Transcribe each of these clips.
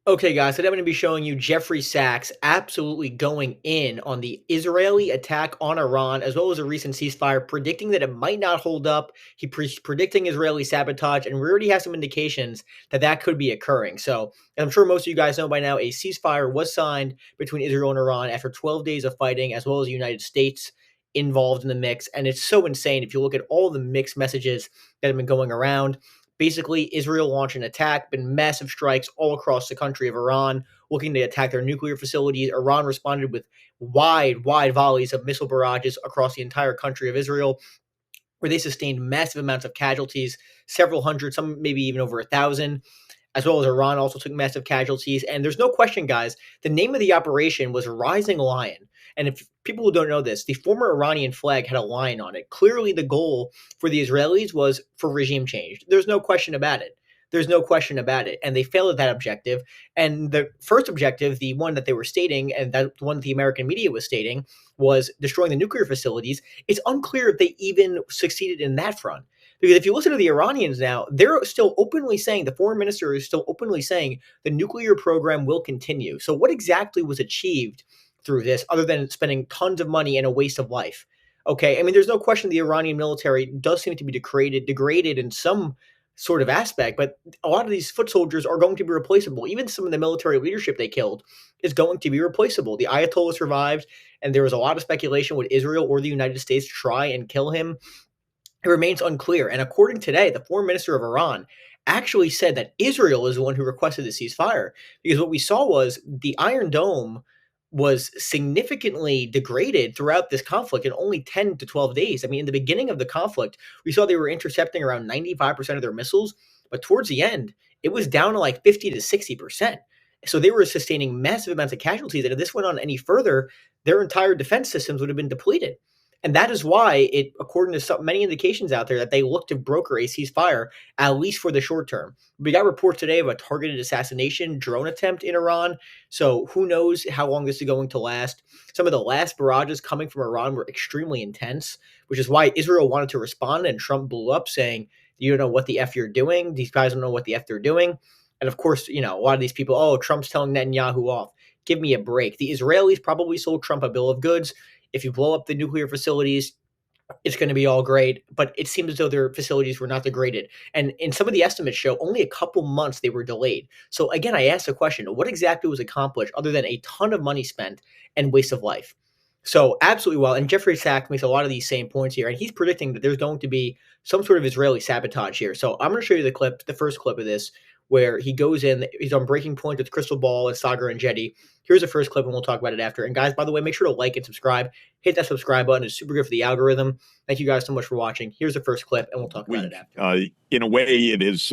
Okay, guys, today I'm going to be showing you Jeffrey Sachs absolutely going in on the Israeli attack on Iran, as well as a recent ceasefire, predicting that it might not hold up. Predicting Israeli sabotage, and we already have some indications that that could be occurring. So, and I'm sure most of you guys know by now, a ceasefire was signed between Israel and Iran after 12 days of fighting, as well as the United States involved in the mix. And it's so insane if you look at all the mixed messages that have been going around. Basically, Israel launched an attack, been massive strikes all across the country of Iran, looking to attack their nuclear facilities. Iran responded with wide volleys of missile barrages across the entire country of Israel, where they sustained massive amounts of casualties, several hundred, some maybe even over 1,000, as well as Iran also took massive casualties. And there's no question, guys, the name of the operation was Rising Lion. And if people who don't know this, the former Iranian flag had a lion on it. Clearly, the goal for the Israelis was for regime change. There's no question about it. There's no question about it. And they failed at that objective. And the first objective, the one that they were stating, and that one that the American media was stating, was destroying the nuclear facilities. It's unclear if they even succeeded in that front. Because if you listen to the Iranians now, they're still openly saying, the foreign minister is still openly saying the nuclear program will continue. So what exactly was achieved through this other than spending tons of money and a waste of life? Okay, I mean, there's no question the Iranian military does seem to be degraded in some sort of aspect, but a lot of these foot soldiers are going to be replaceable. Even some of the military leadership they killed is going to be replaceable. The Ayatollah survived, and there was a lot of speculation would Israel or the United States try and kill him. It remains unclear. And according today, the foreign minister of Iran actually said that Israel is the one who requested the ceasefire, because what we saw was the Iron Dome was significantly degraded throughout this conflict in only 10 to 12 days. I mean, in the beginning of the conflict, we saw they were intercepting around 95% of their missiles, but towards the end, it was down to like 50 to 60%. So they were sustaining massive amounts of casualties. And if this went on any further, their entire defense systems would have been depleted. And that is why it, according to many indications out there, that they look to broker a ceasefire, at least for the short term. We got reports today of a targeted assassination drone attempt in Iran. So who knows how long this is going to last. Some of the last barrages coming from Iran were extremely intense, which is why Israel wanted to respond, and Trump blew up saying, you don't know what the F you're doing. These guys don't know what the F they're doing. And of course, a lot of these people, oh, Trump's telling Netanyahu off. Give me a break. The Israelis probably sold Trump a bill of goods. If you blow up the nuclear facilities, it's going to be all great. But it seems as though their facilities were not degraded. And in some of the estimates show only a couple months they were delayed. So again, I asked the question, what exactly was accomplished other than a ton of money spent and waste of life? So absolutely well. And Jeffrey Sachs makes a lot of these same points here. And he's predicting that there's going to be some sort of Israeli sabotage here. So I'm going to show you the first clip of this, where he goes in, he's on breaking point with Crystal Ball and Sagar and Jetty. Here's the first clip, and we'll talk about it after. And guys, by the way, make sure to like and subscribe. Hit that subscribe button. It's super good for the algorithm. Thank you guys so much for watching. Here's the first clip, and we'll talk about it after. In a way, it is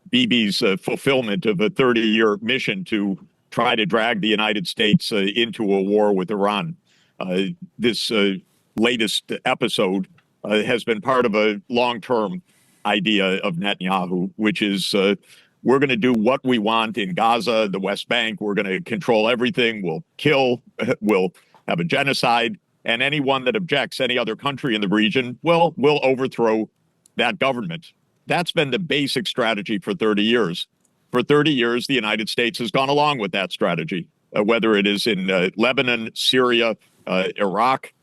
Bibi's fulfillment of a 30-year mission to try to drag the United States into a war with Iran. This latest episode has been part of a long-term idea of Netanyahu, which is we're going to do what we want in Gaza, the West Bank. We're going to control everything. We'll kill. We'll have a genocide. And anyone that objects, any other country in the region, well, we'll overthrow that government. That's been the basic strategy for 30 years. For 30 years, the United States has gone along with that strategy, whether it is in Lebanon, Syria, Iraq,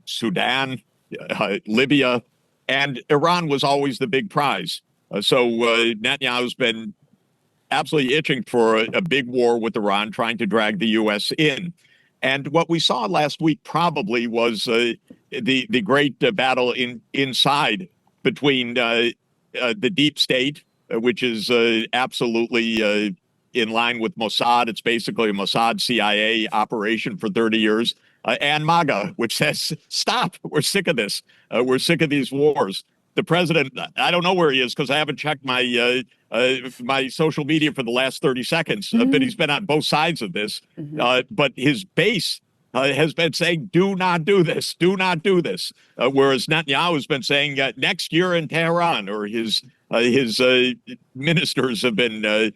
Sudan, Libya, and Iran was always the big prize. So Netanyahu's been absolutely itching for a big war with Iran, trying to drag the U.S. in. And what we saw last week probably was the great battle inside between the deep state, which is absolutely in line with Mossad. It's basically a Mossad CIA operation for 30 years. And MAGA, which says, stop, we're sick of this. We're sick of these wars. The president, I don't know where he is because I haven't checked my my social media for the last 30 seconds, but he's been on both sides of this. But his base has been saying, do not do this, do not do this. Whereas Netanyahu has been saying next year in Tehran, or his ministers have been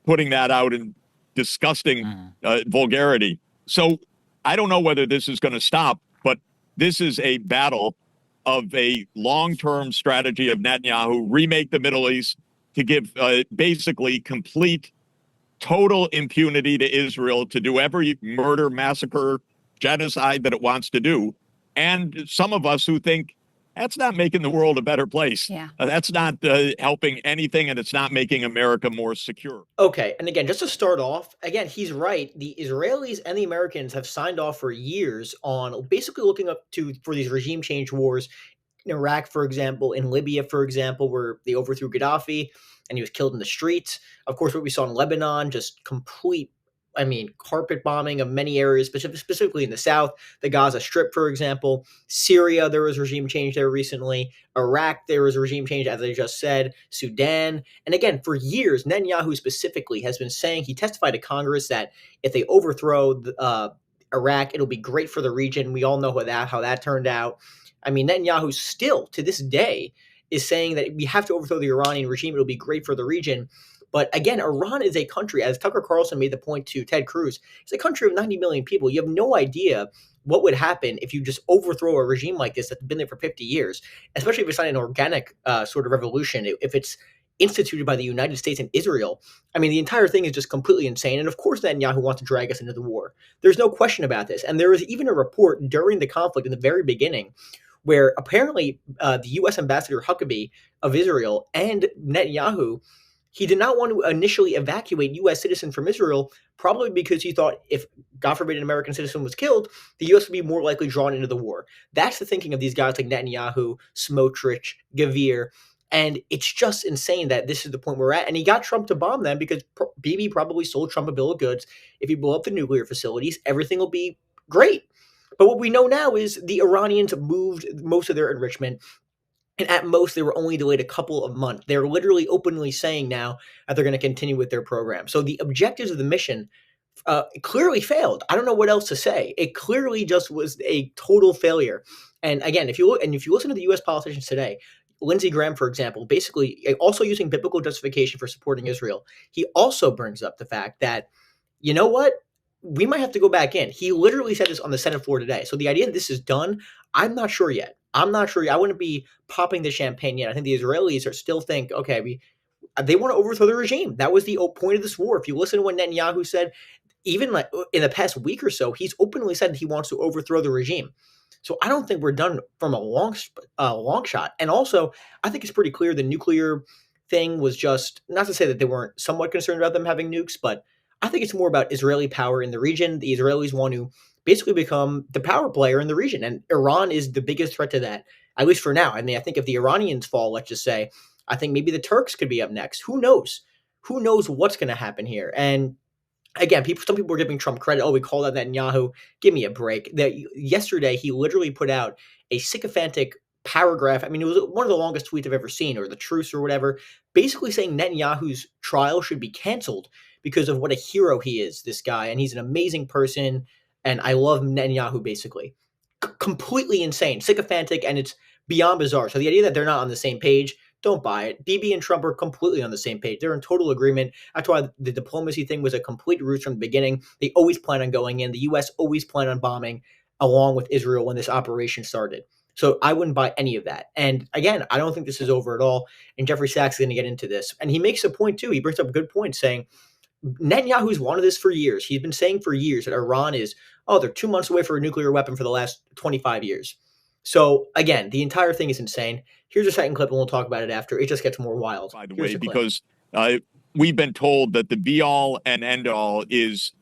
putting that out in disgusting vulgarity. So I don't know whether this is going to stop, but this is a battle of a long-term strategy of Netanyahu, remake the Middle East, to give basically complete, total impunity to Israel to do every murder, massacre, genocide that it wants to do. And some of us who think that's not making the world a better place. Yeah. That's not helping anything, and it's not making America more secure. Okay, and again, just to start off, again, he's right. The Israelis and the Americans have signed off for years on basically looking up to for these regime change wars in Iraq, for example, in Libya, for example, where they overthrew Gaddafi and he was killed in the streets. Of course, what we saw in Lebanon, just complete, I mean, carpet bombing of many areas, specifically in the south, the Gaza Strip, for example. Syria, there was regime change there recently. Iraq, there was regime change, as I just said. Sudan. And again, for years, Netanyahu specifically has been saying, he testified to Congress that if they overthrow Iraq, it'll be great for the region. We all know how that turned out. I mean, Netanyahu still, to this day, is saying that we have to overthrow the Iranian regime. It'll be great for the region. But again, Iran is a country, as Tucker Carlson made the point to Ted Cruz, it's a country of 90 million people. You have no idea what would happen if you just overthrow a regime like this that's been there for 50 years, especially if it's not an organic sort of revolution, if it's instituted by the United States and Israel. I mean, the entire thing is just completely insane. And of course, Netanyahu wants to drag us into the war. There's no question about this. And there was even a report during the conflict in the very beginning where apparently the U.S. Ambassador Huckabee of Israel and Netanyahu, he did not want to initially evacuate U.S. citizens from Israel, probably because he thought if, God forbid, an American citizen was killed, the U.S. would be more likely drawn into the war. That's the thinking of these guys like Netanyahu, Smotrich, Gavir, and it's just insane that this is the point we're at. And he got Trump to bomb them because Bibi probably sold Trump a bill of goods. If you blow up the nuclear facilities, everything will be great. But what we know now is the Iranians moved most of their enrichment, and at most they were only delayed a couple of months. They're literally openly saying now that they're going to continue with their program. So the objectives of the mission clearly failed. I don't know what else to say. It clearly just was a total failure. And again, if you listen to the U.S. politicians today, Lindsey Graham, for example, basically also using biblical justification for supporting Israel, he also brings up the fact that, you know what? We might have to go back in. He literally said this on the Senate floor today. So the idea that this is done, I'm not sure yet. I'm not sure. I wouldn't be popping the champagne yet. I think the Israelis are still think, okay, they want to overthrow the regime. That was the point of this war. If you listen to what Netanyahu said, even like in the past week or so, he's openly said that he wants to overthrow the regime. So I don't think we're done from a long shot. And also, I think it's pretty clear the nuclear thing was just, not to say that they weren't somewhat concerned about them having nukes, but I think it's more about Israeli power in the region. The Israelis want to basically become the power player in the region, and Iran is the biggest threat to that, at least for now. I mean, I think if the Iranians fall, let's just say, I think maybe the Turks could be up next. Who knows? Who knows what's going to happen here? And again, some people were giving Trump credit. Oh, we called out Netanyahu. Give me a break. Yesterday, he literally put out a sycophantic paragraph. I mean, it was one of the longest tweets I've ever seen, or the truce or whatever, basically saying Netanyahu's trial should be canceled because of what a hero he is, this guy. And he's an amazing person. And I love Netanyahu, basically. Completely insane, sycophantic, and it's beyond bizarre. So the idea that they're not on the same page, don't buy it. Bibi and Trump are completely on the same page. They're in total agreement. That's why the diplomacy thing was a complete ruse from the beginning. They always plan on going in. The U.S. always planned on bombing along with Israel when this operation started. So I wouldn't buy any of that. And again, I don't think this is over at all. And Jeffrey Sachs is going to get into this. And he makes a point, too. He brings up a good point saying, Netanyahu's wanted this for years. He's been saying for years that Iran is, they're 2 months away for a nuclear weapon for the last 25 years. So, again, the entire thing is insane. Here's a second clip, and we'll talk about it after. It just gets more wild. By the way, because we've been told that the be-all and end-all is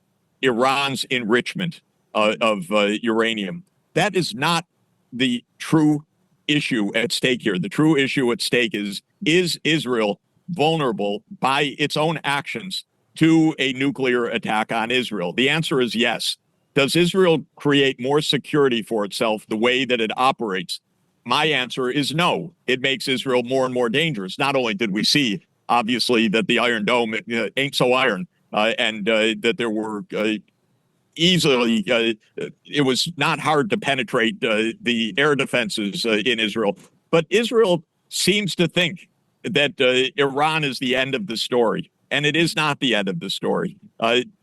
Iran's enrichment of uranium. That is not the true issue at stake here. The true issue at stake is Israel vulnerable by its own actions to a nuclear attack on Israel? The answer is yes. Does Israel create more security for itself the way that it operates? My answer is no. It makes Israel more and more dangerous. Not only did we see, obviously, that the Iron Dome ain't so iron, and that there were easily, it was not hard to penetrate the air defenses in Israel. But Israel seems to think that Iran is the end of the story. And it is not the end of the story.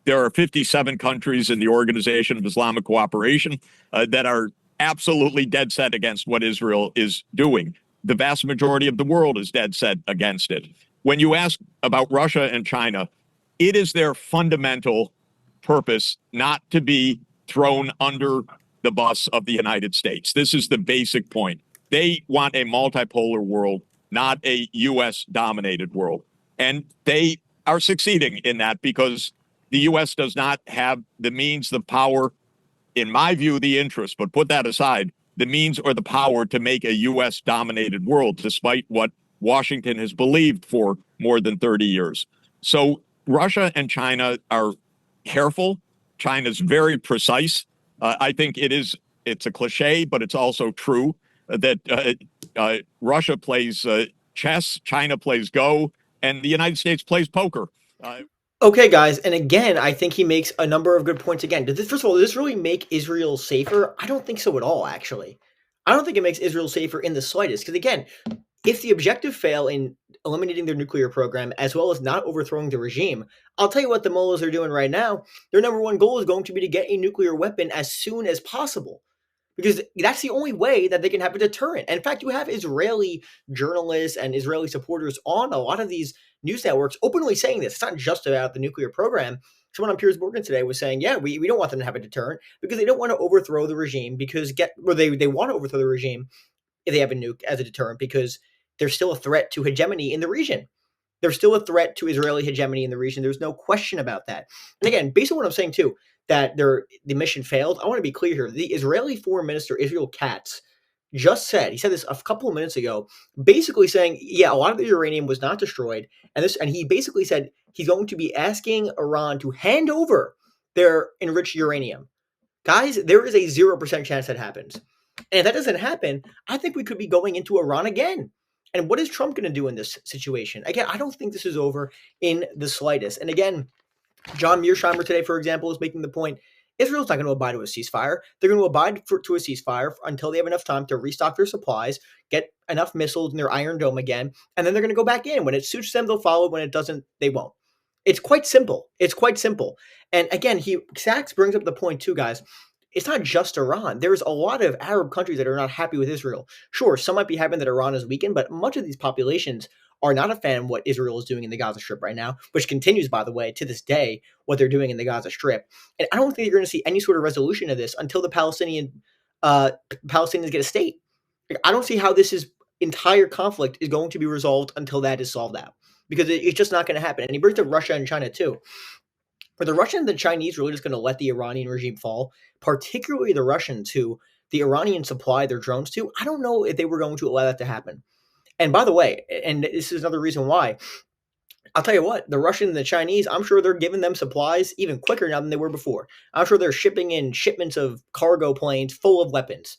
There are 57 countries in the Organization of Islamic Cooperation that are absolutely dead set against what Israel is doing. The vast majority of the world is dead set against it. when you ask about Russia and China, it is their fundamental purpose not to be thrown under the bus of the United States. This is the basic point. They want a multipolar world, not a U.S. dominated world. And they are succeeding in that because the U.S. does not have the means, the power, in my view, the interest, but put that aside, the means or the power to make a U.S. dominated world, despite what Washington has believed for more than 30 years. So Russia and China are careful. China's very precise. I think it's a cliche, but it's also true that Russia plays chess, China plays Go, and the United States plays poker. Okay, guys, and again, I think he makes a number of good points again. First of all, does this really make Israel safer? I don't think so at all, actually. I don't think it makes Israel safer in the slightest. Because again, if the objective fail in eliminating their nuclear program, as well as not overthrowing the regime, I'll tell you what the mullahs are doing right now. Their number one goal is going to be to get a nuclear weapon as soon as possible. Because that's the only way that they can have a deterrent. And in fact, you have Israeli journalists and Israeli supporters on a lot of these news networks openly saying this. It's not just about the nuclear program. Someone on Piers Morgan today was saying, yeah, we don't want them to have a deterrent because they don't want to overthrow the regime they want to overthrow the regime if they have a nuke as a deterrent because there's still a threat to hegemony in the region. There's still a threat to Israeli hegemony in the region. There's no question about that. And again, based on what I'm saying too, that the mission failed, I want to be clear here. The Israeli Foreign Minister, Israel Katz, just said, he said this a couple of minutes ago, basically saying, yeah, a lot of the uranium was not destroyed. And he basically said he's going to be asking Iran to hand over their enriched uranium. Guys, there is a 0% chance that happens. And if that doesn't happen, I think we could be going into Iran again. And what is Trump going to do in this situation? Again, I don't think this is over in the slightest. And again, John Mearsheimer today, for example, is making the point Israel's not going to abide to a ceasefire. They're going to abide to a ceasefire until they have enough time to restock their supplies, get enough missiles in their Iron Dome again, and then they're going to go back in. When it suits them, they'll follow. When it doesn't, they won't. It's quite simple. It's quite simple. And again, Sachs brings up the point too, guys. It's not just Iran. There's a lot of Arab countries that are not happy with Israel. Sure, some might be happy that Iran is weakened, but much of these populations are not a fan of what Israel is doing in the Gaza Strip right now, which continues, by the way, to this day, what they're doing in the Gaza Strip. And I don't think you're going to see any sort of resolution of this until the Palestinians get a state. I don't see how entire conflict is going to be resolved until that is solved out, because it's just not going to happen. And he brings up Russia and China too. Are the Russians and the Chinese really just going to let the Iranian regime fall, particularly the Russians who the Iranians supply their drones to? I don't know if they were going to allow that to happen. And by the way, and this is another reason why, I'll tell you what, the Russians and the Chinese, I'm sure they're giving them supplies even quicker now than they were before. I'm sure they're shipping in shipments of cargo planes full of weapons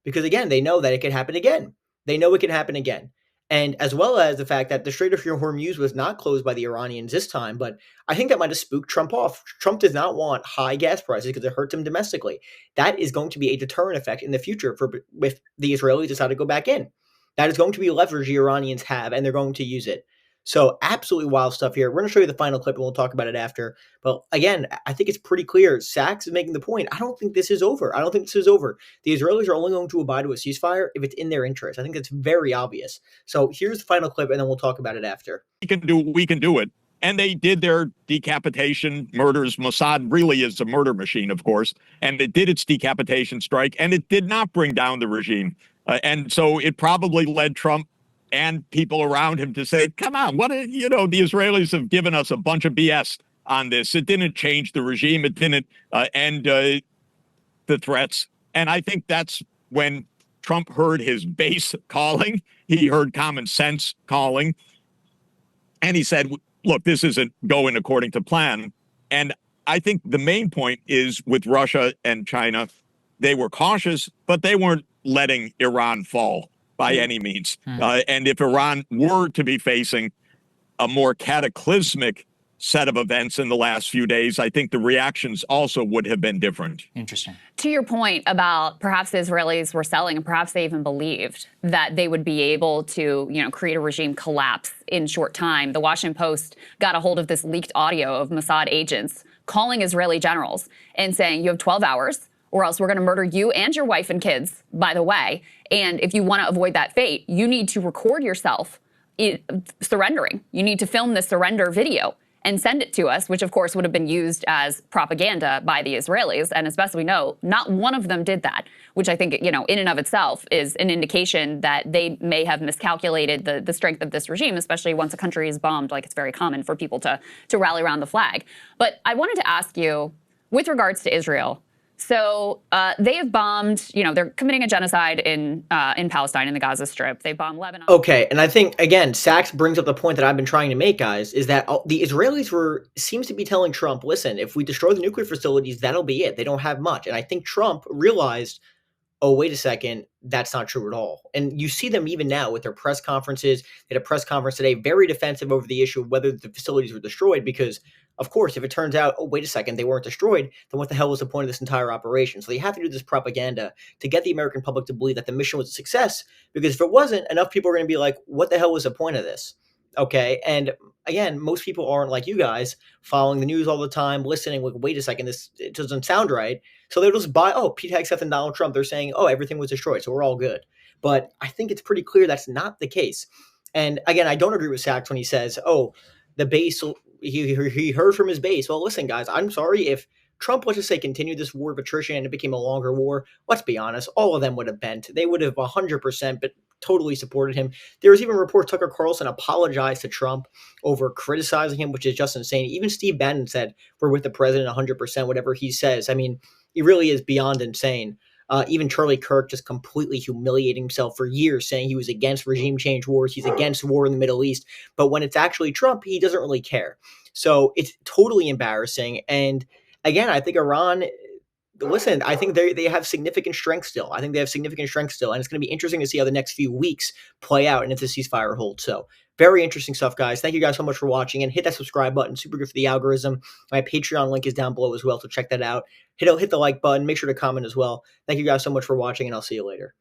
because, again, they know that it can happen again. They know it can happen again. And as well as the fact that the Strait of Hormuz was not closed by the Iranians this time, but I think that might have spooked Trump off. Trump does not want high gas prices because it hurts him domestically. That is going to be a deterrent effect in the future if the Israelis decide to go back in. That is going to be leverage the Iranians have, and they're going to use it. So absolutely wild stuff here. We're going to show you the final clip, and we'll talk about it after. But again, I think it's pretty clear. Sachs is making the point. I don't think this is over. I don't think this is over. The Israelis are only going to abide to a ceasefire if it's in their interest. I think that's very obvious. So here's the final clip, and then we'll talk about it after. We can do it. And they did their decapitation murders. Mossad really is a murder machine, of course. And it did its decapitation strike, and it did not bring down the regime. And so it probably led Trump and people around him to say, come on, the Israelis have given us a bunch of BS on this. It didn't change the regime. It didn't end the threats. And I think that's when Trump heard his base calling. He heard common sense calling. And he said, look, this isn't going according to plan. And I think the main point is with Russia and China, they were cautious, but they weren't letting Iran fall by any means. And if Iran were to be facing a more cataclysmic set of events in the last few days, I think the reactions also would have been different. Interesting. To your point about perhaps the Israelis were selling, and perhaps they even believed that they would be able to, create a regime collapse in short time. The Washington Post got a hold of this leaked audio of Mossad agents calling Israeli generals and saying, you have 12 hours or else we're going to murder you and your wife and kids, by the way. And if you want to avoid that fate, you need to record yourself surrendering. You need to film this surrender video and send it to us, which of course would have been used as propaganda by the Israelis. And as best we know, not one of them did that, which I think, in and of itself is an indication that they may have miscalculated the strength of this regime, especially once a country is bombed. Like, it's very common for people to rally around the flag. But I wanted to ask you, with regards to Israel, so they have bombed, they're committing a genocide in Palestine, in the Gaza Strip. They bombed Lebanon. Okay, and I think, again, Sachs brings up the point that I've been trying to make, guys, is that the Israelis seems to be telling Trump, listen, if we destroy the nuclear facilities, that'll be it. They don't have much. And I think Trump realized, oh, wait a second, that's not true at all. And you see them even now with their press conferences. They had a press conference today, very defensive over the issue of whether the facilities were destroyed, because, of course, if it turns out, oh, wait a second, they weren't destroyed, then what the hell was the point of this entire operation? So they have to do this propaganda to get the American public to believe that the mission was a success, because if it wasn't, enough people are going to be like, what the hell was the point of this? Okay, and again, most people aren't like you guys, following the news all the time, listening, like, wait a second, it doesn't sound right. So they'll just buy, oh, Pete Hegseth and Donald Trump, they're saying, oh, everything was destroyed, so we're all good. But I think it's pretty clear that's not the case. And again, I don't agree with Sachs when he says, oh, the base, he heard from his base. Well, listen, guys, I'm sorry if Trump, let's just say, continued this war of attrition and it became a longer war. Let's be honest, all of them would have bent. They would have 100% but totally supported him. There was even reports Tucker Carlson apologized to Trump over criticizing him, which is just insane. Even Steve Bannon said, we're with the president 100%, whatever he says. I mean, it really is beyond insane. Even Charlie Kirk just completely humiliating himself for years, saying he was against regime change wars. He's against war in the Middle East. But when it's actually Trump, he doesn't really care. So it's totally embarrassing. And again, I think Iran, listen, I think they have significant strength still. And it's going to be interesting to see how the next few weeks play out and if the ceasefire holds. So very interesting stuff, guys. Thank you guys so much for watching, and hit that subscribe button. Super good for the algorithm. My Patreon link is down below as well, so check that out. Hit the like button. Make sure to comment as well. Thank you guys so much for watching, and I'll see you later.